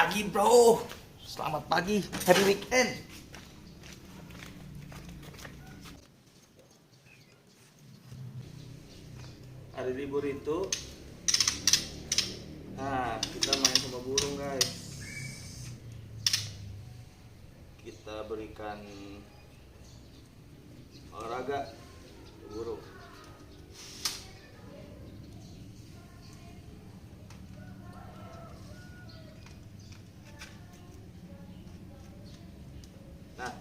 pagi bro, selamat pagi, happy weekend. Hari libur itu, nah kita main sama burung guys. Kita berikan olahraga ke burung. Nah,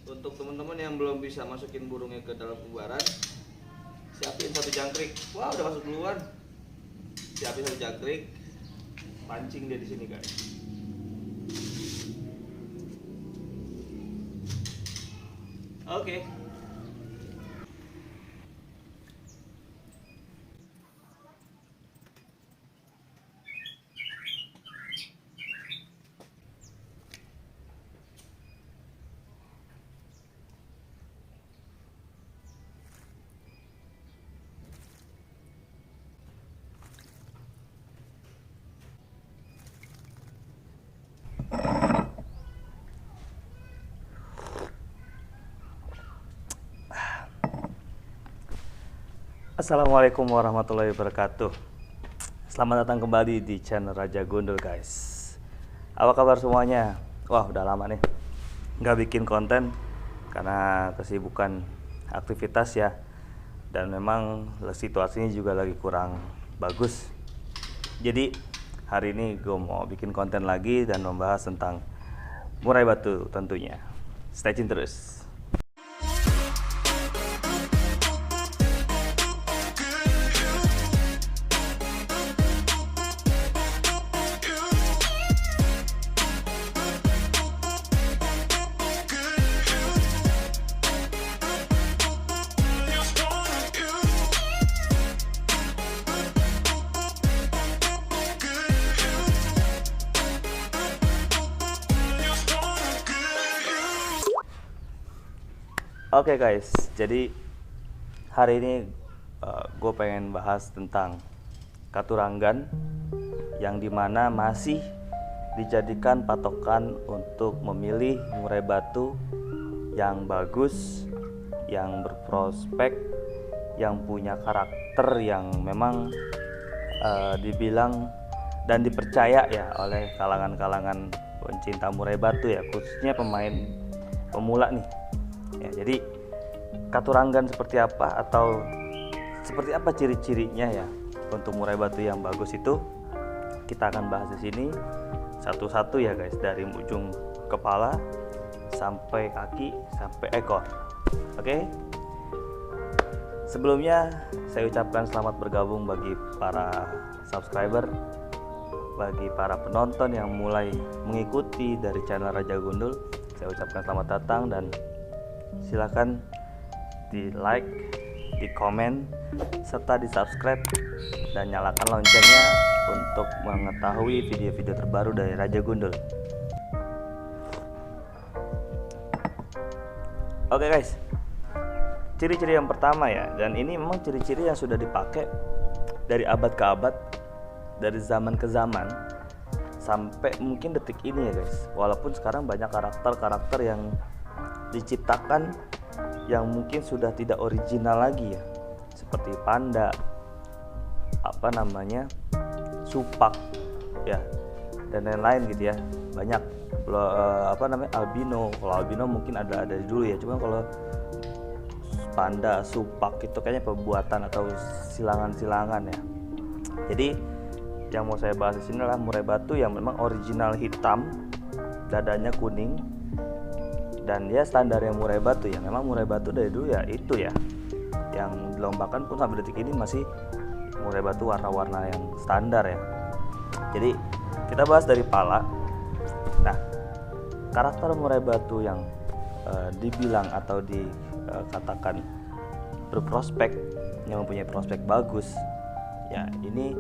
untuk teman-teman yang belum bisa masukin burungnya ke dalam kubaran, siapin satu jangkrik. Wah, udah masuk duluan. Siapin satu jangkrik, pancing dia di sini guys. Oke. Assalamualaikum warahmatullahi wabarakatuh. Selamat datang kembali di channel Raja Gundul guys. Apa kabar semuanya? Wah, udah lama nih nggak bikin konten karena kesibukan aktivitas ya. Dan memang situasinya juga lagi kurang bagus. Jadi hari ini gue mau bikin konten lagi dan membahas tentang murai batu tentunya. Stay tune terus. Oke guys, jadi hari ini gue pengen bahas tentang Katuranggan yang dimana masih dijadikan patokan untuk memilih murai batu yang bagus, yang berprospek, yang punya karakter yang memang dibilang dan dipercaya ya oleh kalangan-kalangan pencinta murai batu ya, khususnya pemain pemula nih. Ya, jadi Katuranggan seperti apa atau seperti apa ciri-cirinya ya untuk murai batu yang bagus itu kita akan bahas di sini satu-satu ya guys, dari ujung kepala sampai kaki sampai ekor. Oke. Sebelumnya saya ucapkan selamat bergabung bagi para subscriber, bagi para penonton yang mulai mengikuti dari channel Raja Gundul. Saya ucapkan selamat datang dan silakan di like, di komen, serta di subscribe dan nyalakan loncengnya untuk mengetahui video-video terbaru dari Raja Gundul. Oke guys, ciri-ciri yang pertama ya, dan ini memang ciri-ciri yang sudah dipakai dari abad ke abad, dari zaman ke zaman sampai mungkin detik ini ya guys. Walaupun sekarang banyak karakter-karakter yang diciptakan yang mungkin sudah tidak original lagi ya, seperti panda, supak ya, dan lain-lain gitu ya. Banyak albino. Kalau albino mungkin ada dulu ya, cuma kalau panda, supak itu kayaknya pembuatan atau silangan-silangan ya. Jadi yang mau saya bahas di sini adalah murai batu yang memang original hitam, dadanya kuning. Dan dia standarnya murai batu ya, memang murai batu dari dulu ya itu ya, yang dilombakan pun sampai detik ini masih murai batu warna-warna yang standar ya. Jadi kita bahas dari pala. Nah, karakter murai batu yang dibilang atau dikatakan berprospek, yang mempunyai prospek bagus ya, ini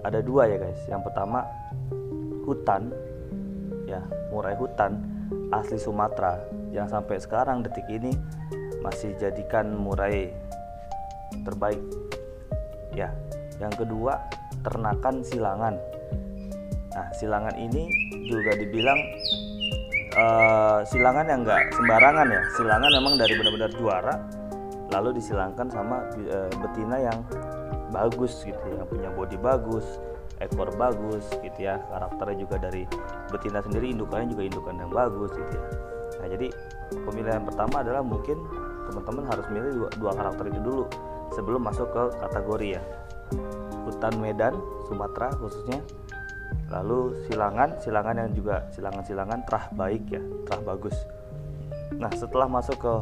ada dua ya guys. Yang pertama hutan ya, murai hutan asli Sumatera yang sampai sekarang detik ini masih jadikan murai terbaik ya. Yang kedua ternakan silangan. Nah, silangan ini juga dibilang silangan yang nggak sembarangan ya. Silangan memang dari benar-benar juara, lalu disilangkan sama betina yang bagus gitu, yang punya body bagus, ekor bagus gitu ya, karakternya juga dari betina sendiri, indukannya juga indukan yang bagus gitu ya. Nah, jadi pemilihan pertama adalah mungkin teman-teman harus milih dua karakter itu dulu sebelum masuk ke kategori ya, hutan Medan Sumatera khususnya, lalu silangan yang juga silangan terah baik ya, terah bagus. Nah, setelah masuk ke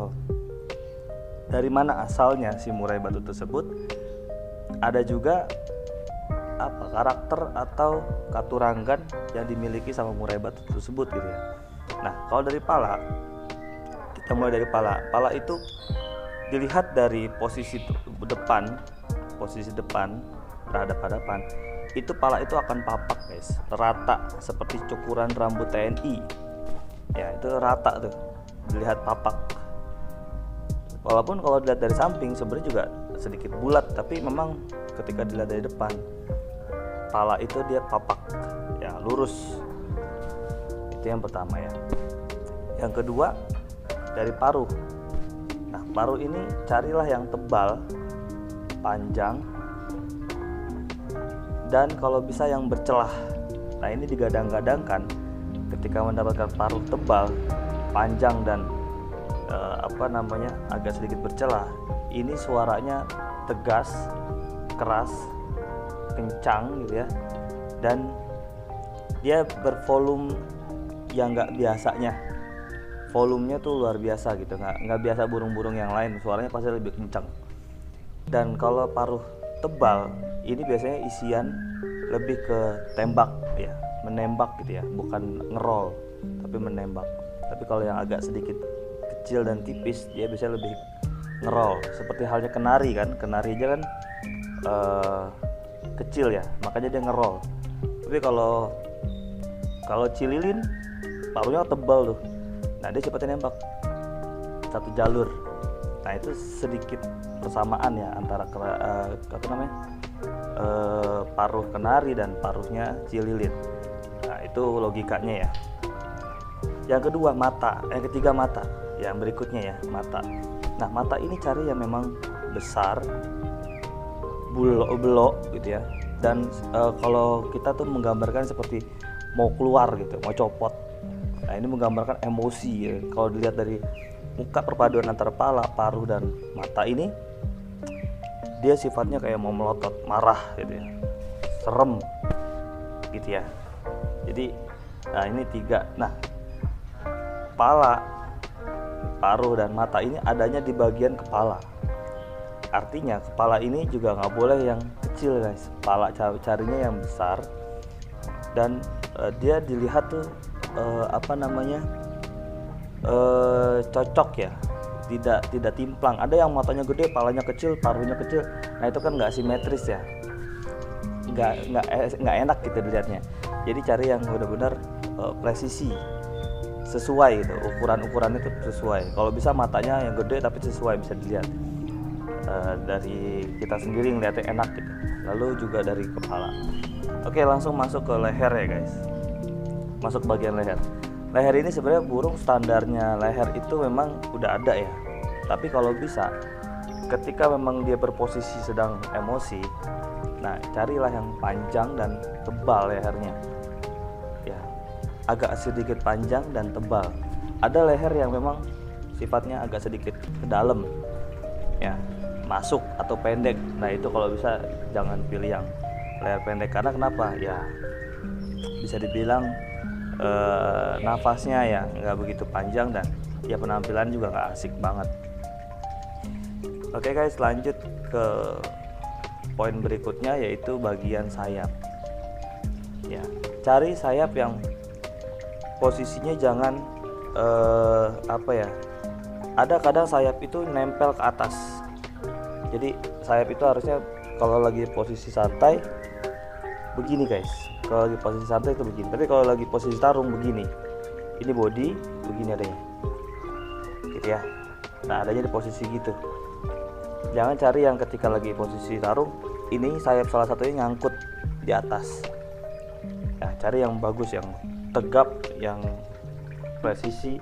dari mana asalnya si murai batu tersebut, ada juga karakter atau katurangan yang dimiliki sama murai batu tersebut gitu ya. Nah, kalau dari pala, kita mulai dari pala. Pala itu dilihat dari posisi depan berhadapan-hadapan. Itu pala itu akan papak guys, rata seperti cukuran rambut TNI. Ya, itu rata tuh, dilihat papak. Walaupun kalau dilihat dari samping sebenarnya juga sedikit bulat, tapi memang ketika dilihat dari depan, pala itu dia papak, ya lurus. Itu yang pertama ya. Yang kedua dari paruh. Nah, paruh ini carilah yang tebal, panjang, dan kalau bisa yang bercelah. Nah, ini digadang-gadangkan ketika mendapatkan paruh tebal, panjang dan agak sedikit bercelah, ini suaranya tegas, keras, kencang gitu ya, dan dia bervolume yang nggak biasanya. Volumenya tuh luar biasa gitu, nggak biasa burung-burung yang lain, suaranya pasti lebih kencang. Dan kalau paruh tebal ini biasanya isian lebih ke tembak ya, menembak gitu ya, bukan ngerol tapi menembak. Tapi kalau yang agak sedikit kecil dan tipis, dia bisa lebih ngerol, seperti halnya kenari kan. Kenari aja kan kecil ya, makanya dia ngerol. Tapi kalau cililin paruhnya tebal tuh, nah dia cepatnya nembak satu jalur. Nah, itu sedikit persamaan ya antara paruh kenari dan paruhnya cililin. Nah, itu logikanya ya. Yang kedua mata, yang ketiga mata. Yang berikutnya ya, mata. Nah, mata ini cari yang memang besar, bulok gitu ya. Dan kalau kita tuh menggambarkan seperti mau keluar gitu, mau copot. Nah, ini menggambarkan emosi ya. Kalau dilihat dari muka, perpaduan antara pala, paruh dan mata ini, dia sifatnya kayak mau melotot, marah gitu ya, serem gitu ya. Jadi, nah ini tiga. Nah, pala, paruh dan mata ini adanya di bagian kepala. Artinya kepala ini juga nggak boleh yang kecil guys. Kepala carinya yang besar, dan dia dilihat tuh cocok ya, tidak timplang. Ada yang matanya gede, palanya kecil, paruhnya kecil. Nah, itu kan nggak simetris ya, nggak enak gitu dilihatnya. Jadi cari yang benar-benar presisi, sesuai gitu, ukuran itu sesuai. Kalau bisa matanya yang gede tapi sesuai, bisa dilihat dari kita sendiri ngeliatnya enak gitu. Lalu juga dari kepala. Oke, langsung masuk ke leher ya guys. Masuk bagian leher. Leher ini sebenarnya burung standarnya leher itu memang udah ada ya. Tapi kalau bisa, ketika memang dia berposisi sedang emosi, nah carilah yang panjang dan tebal lehernya. Ya, agak sedikit panjang dan tebal. Ada leher yang memang sifatnya agak sedikit ke dalam, ya, masuk atau pendek. Nah, itu kalau bisa jangan pilih yang leher pendek, karena kenapa? Ya, bisa dibilang nafasnya ya nggak begitu panjang, dan ya penampilan juga nggak asik banget. Oke guys, lanjut ke poin berikutnya, yaitu bagian sayap. Ya, cari sayap yang posisinya jangan ada kadang sayap itu nempel ke atas. Jadi sayap itu harusnya kalau lagi posisi santai begini guys. Kalau lagi posisi santai itu begini. Tapi kalau lagi posisi tarung begini. Ini body, begini adanya. Gitu ya. Nah, adanya di posisi gitu. Jangan cari yang ketika lagi posisi tarung, ini sayap salah satunya nyangkut di atas. Nah, cari yang bagus, yang tegap, yang presisi,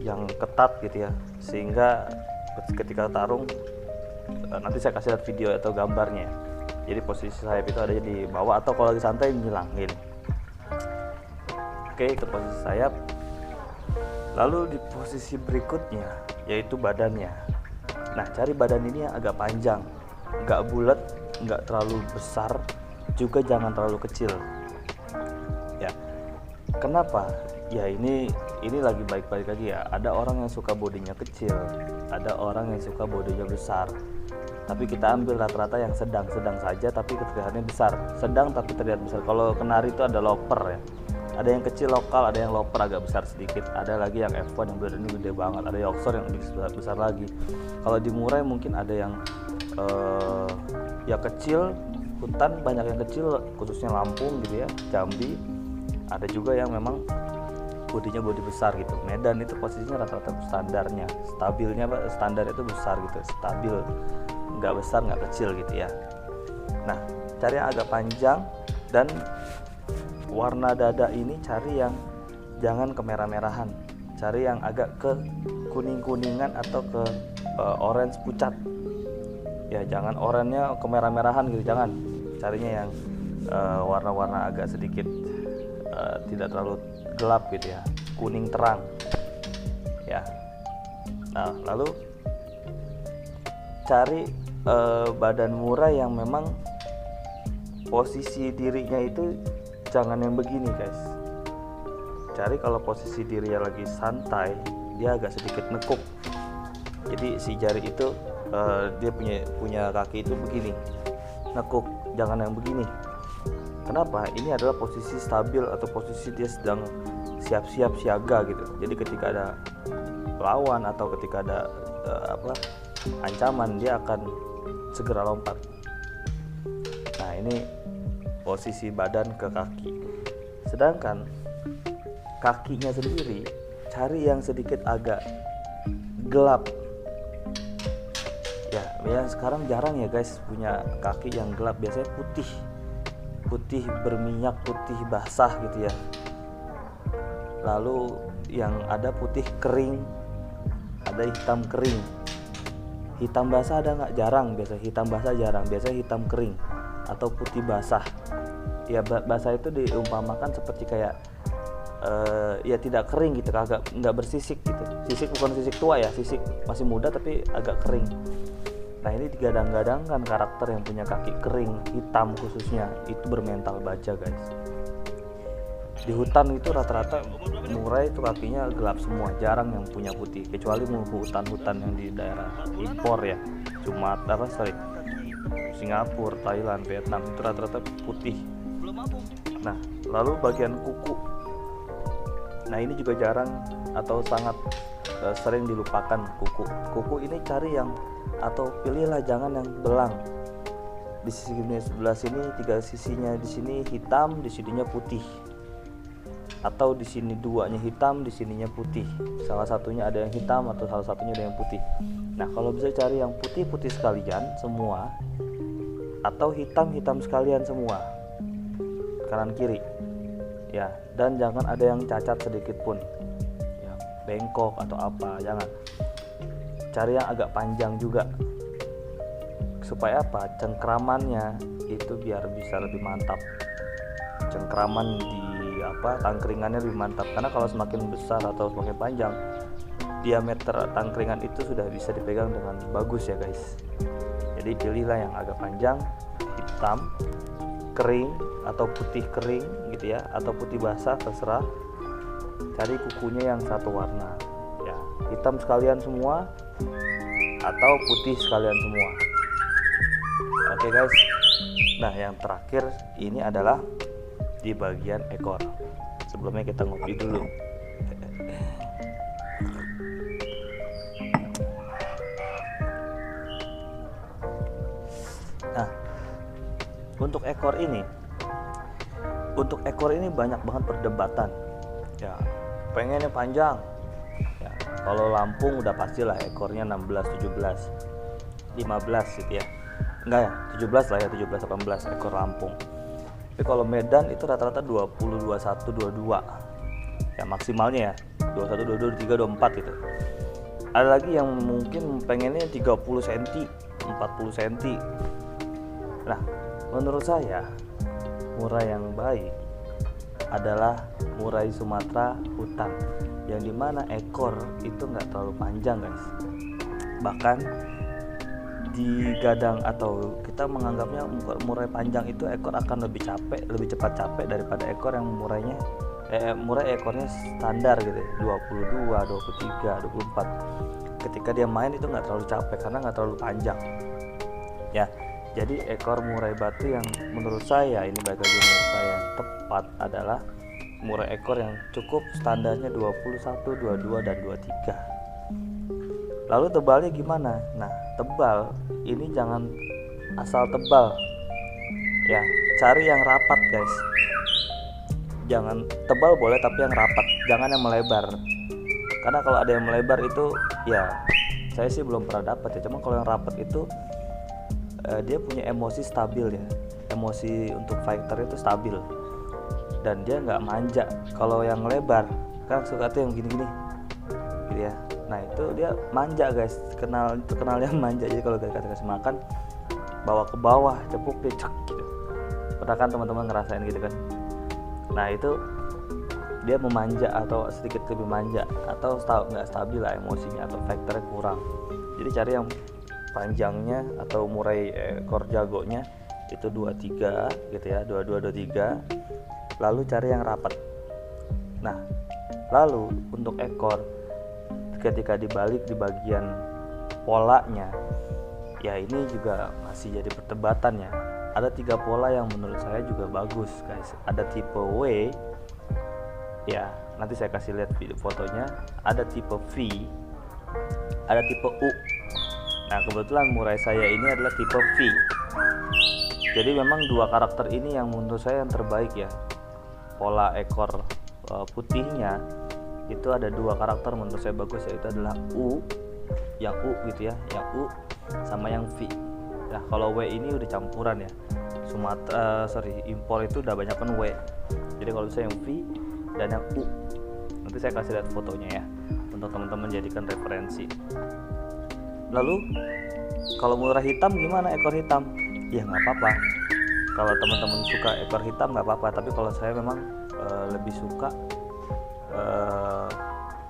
yang ketat gitu ya, sehingga ketika tarung nanti saya kasih lihat video atau gambarnya. Jadi posisi sayap itu ada di bawah, atau kalau lagi santai nyilangin. Oke, ke posisi sayap. Lalu di posisi berikutnya yaitu badannya. Nah, cari badan ini yang agak panjang, nggak bulat, nggak terlalu besar, juga jangan terlalu kecil. Ya, kenapa? Ya ini lagi baik-baik lagi ya. Ada orang yang suka bodinya kecil, ada orang yang suka bodinya besar. Tapi kita ambil rata-rata yang sedang-sedang saja, tapi terlihatnya besar. Sedang tapi terlihat besar. Kalau kenari itu ada loper ya. Ada yang kecil lokal, ada yang loper agak besar sedikit. Ada lagi yang F1 yang badannya gede banget. Ada Yorkshire yang lebih besar lagi. Kalau di murai mungkin ada yang ya kecil, hutan banyak yang kecil, khususnya Lampung gitu ya, Jambi. Ada juga yang memang bodinya bodi besar gitu. Medan itu posisinya rata-rata standarnya, stabilnya standar itu besar gitu, stabil, nggak besar nggak kecil gitu ya. Nah, cari yang agak panjang, dan warna dada ini cari yang jangan kemerah-merahan, cari yang agak ke kuning-kuningan atau ke orange pucat ya, jangan oranye kemerah-merahan gitu, jangan. Carinya yang warna-warna agak sedikit tidak terlalu gelap gitu ya, kuning terang ya. Nah, lalu cari badan murai yang memang posisi dirinya itu jangan yang begini guys. Cari kalau posisi dirinya lagi santai, dia agak sedikit nekuk. Jadi si jari itu dia punya kaki itu begini, nekuk, jangan yang begini. Kenapa? Ini adalah posisi stabil atau posisi dia sedang siap-siap siaga gitu. Jadi ketika ada lawan atau ketika ada ancaman, dia akan segera lompat. Nah, ini posisi badan ke kaki. Sedangkan kakinya sendiri cari yang sedikit agak gelap. Ya sekarang jarang ya guys punya kaki yang gelap, biasanya putih berminyak, putih basah gitu ya. Lalu yang ada putih kering, ada hitam kering. Hitam basah ada nggak? Jarang. Biasa hitam basah jarang, biasanya hitam kering atau putih basah. Ya basah itu diumpamakan seperti kayak ya tidak kering gitu, agak nggak bersisik gitu. Sisik bukan sisik tua ya, sisik masih muda tapi agak kering. Nah, ini digadang-gadangkan karakter yang punya kaki kering, hitam khususnya, itu bermental baja guys. Di hutan itu rata-rata murai itu kakinya gelap semua, jarang yang punya putih, kecuali hutan-hutan yang di daerah impor ya, Singapura, Thailand, Vietnam, itu rata-rata putih. Nah, lalu bagian kuku, nah ini juga jarang atau sangat sering dilupakan kuku. Kuku ini cari yang, atau pilihlah jangan yang belang. Di sisi sebelah sini, 3 sisinya di sini hitam, di sininya putih. Atau di sini duanya hitam, di sininya putih. Salah satunya ada yang hitam atau salah satunya ada yang putih. Nah, kalau bisa cari yang putih-putih sekalian semua, atau hitam-hitam sekalian semua, kanan kiri. Ya, dan jangan ada yang cacat sedikit pun. Ya, bengkok atau apa, jangan. Cari yang agak panjang juga, supaya apa? Cengkramannya itu biar bisa lebih mantap. Cengkraman di tangkringannya lebih mantap, karena kalau semakin besar atau semakin panjang, diameter tangkringan itu sudah bisa dipegang dengan bagus ya guys. Jadi pilihlah yang agak panjang, hitam, kering atau putih kering gitu ya, atau putih basah terserah. Cari kukunya yang satu warna ya, hitam sekalian semua atau putih sekalian semua. Oke guys. Nah, yang terakhir ini adalah di bagian ekor. Sebelumnya kita ngopi dulu. Nah, untuk ekor ini banyak banget perdebatan. Ya, pengennya panjang. Ya, kalau Lampung udah pastilah ekornya 16, 17, 15 gitu ya. Enggak ya, 17 lah ya, 17 18 ekor Lampung. Tapi kalau Medan itu rata-rata 20, 21, 22 ya maksimalnya ya, 21, 22, 23, 24 gitu. Ada lagi yang mungkin pengennya 30 cm, 40 cm. Nah, menurut saya murai yang baik adalah murai Sumatera hutan, yang dimana ekor itu nggak terlalu panjang guys. Bahkan di gadang atau kita menganggapnya murai panjang itu ekor akan lebih cepat capek daripada ekor yang murai ekornya standar gitu ya, 22, 23, 24. Ketika dia main itu nggak terlalu capek karena nggak terlalu panjang ya. Jadi ekor murai batu yang menurut saya yang tepat adalah murai ekor yang cukup standarnya 21, 22, dan 23. Lalu tebalnya gimana? Nah, tebal ini jangan asal tebal ya, cari yang rapat guys. Jangan tebal boleh, tapi yang rapat, jangan yang melebar. Karena kalau ada yang melebar itu ya saya sih belum pernah dapat ya. Cuma kalau yang rapat itu dia punya emosi stabil ya, emosi untuk fighter itu stabil dan dia nggak manja. Kalau yang lebar kan suka tuh yang gini-gini gitu ya. Nah itu dia manja guys, kenalnya manja. Jadi kalau kita kasih makan bawa ke bawah, cepuk dia cek gitu. Pernah kan teman-teman ngerasain gitu kan? Nah itu dia memanja atau sedikit lebih manja, atau nggak stabil lah emosinya, atau faktornya kurang. Jadi cari yang panjangnya atau murai ekor jagonya itu 23 gitu ya, 22, 23. Lalu cari yang rapat. Nah lalu untuk ekor ketika dibalik di bagian polanya ya, ini juga masih jadi perdebatan ya. Ada 3 pola yang menurut saya juga bagus guys. Ada tipe W ya, nanti saya kasih lihat video fotonya. Ada tipe V, ada tipe U. Nah kebetulan murai saya ini adalah tipe V. Jadi memang 2 karakter ini yang menurut saya yang terbaik ya. Pola ekor putihnya itu ada 2 karakter menurut saya bagus, yaitu adalah U, yang U gitu ya, yang U sama yang V. Nah kalau W ini udah campuran ya, impor itu udah banyak kan W. Jadi kalau saya yang V dan yang U, nanti saya kasih lihat fotonya ya untuk teman-teman jadikan referensi. Lalu kalau murai hitam gimana? Ekor hitam ya nggak apa-apa, kalau teman-teman suka ekor hitam nggak apa-apa. Tapi kalau saya memang lebih suka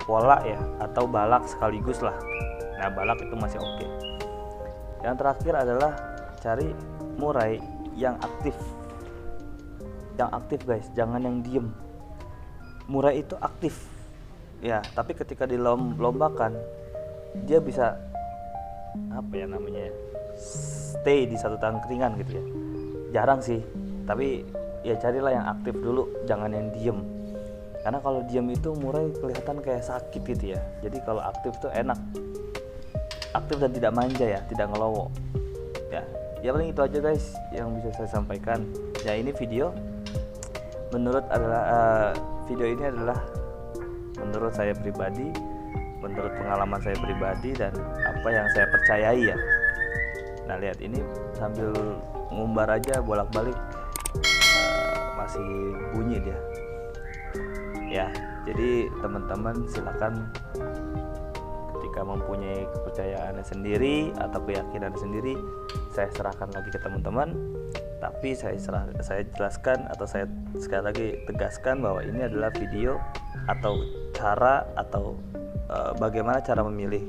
pola ya, atau balak sekaligus lah. Nah balak itu masih oke. Yang terakhir adalah cari murai yang aktif. Yang aktif guys, jangan yang diem. Murai itu aktif ya, tapi ketika dilombakan dia bisa apa ya namanya, stay di satu tangkringan gitu ya. Jarang sih, tapi ya carilah yang aktif dulu, jangan yang diem. Karena kalau diem itu murai kelihatan kayak sakit gitu ya. Jadi kalau aktif tuh enak, aktif dan tidak manja ya, tidak ngelowo ya. Ya paling itu aja guys yang bisa saya sampaikan ya. Ini video video ini adalah menurut saya pribadi, menurut pengalaman saya pribadi, dan apa yang saya percayai ya. Nah lihat ini sambil ngumbar aja bolak-balik masih bunyi dia ya. Jadi teman-teman silakan ketika mempunyai kepercayaannya sendiri atau keyakinan sendiri, saya serahkan lagi ke teman-teman. Tapi saya jelaskan atau saya sekali lagi tegaskan bahwa ini adalah video atau cara atau bagaimana cara memilih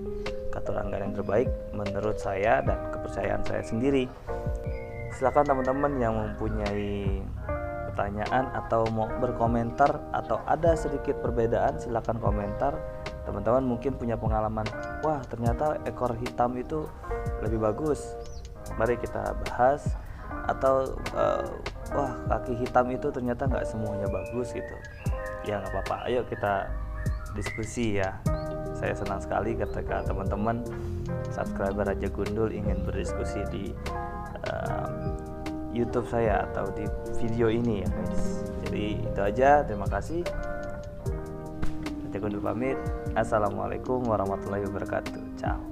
katuranggan yang terbaik menurut saya dan kepercayaan saya sendiri. Silakan teman-teman yang mempunyai pertanyaan atau mau berkomentar atau ada sedikit perbedaan, silakan komentar. Teman-teman mungkin punya pengalaman, wah ternyata ekor hitam itu lebih bagus, mari kita bahas. Atau wah kaki hitam itu ternyata nggak semuanya bagus gitu ya, nggak apa-apa, ayo kita diskusi ya. Saya senang sekali ketika teman-teman subscriber Raja Gundul ingin berdiskusi di YouTube saya atau di video ini ya guys. Jadi itu aja, terima kasih. Raja Gundul pamit. Assalamualaikum warahmatullahi wabarakatuh. Ciao.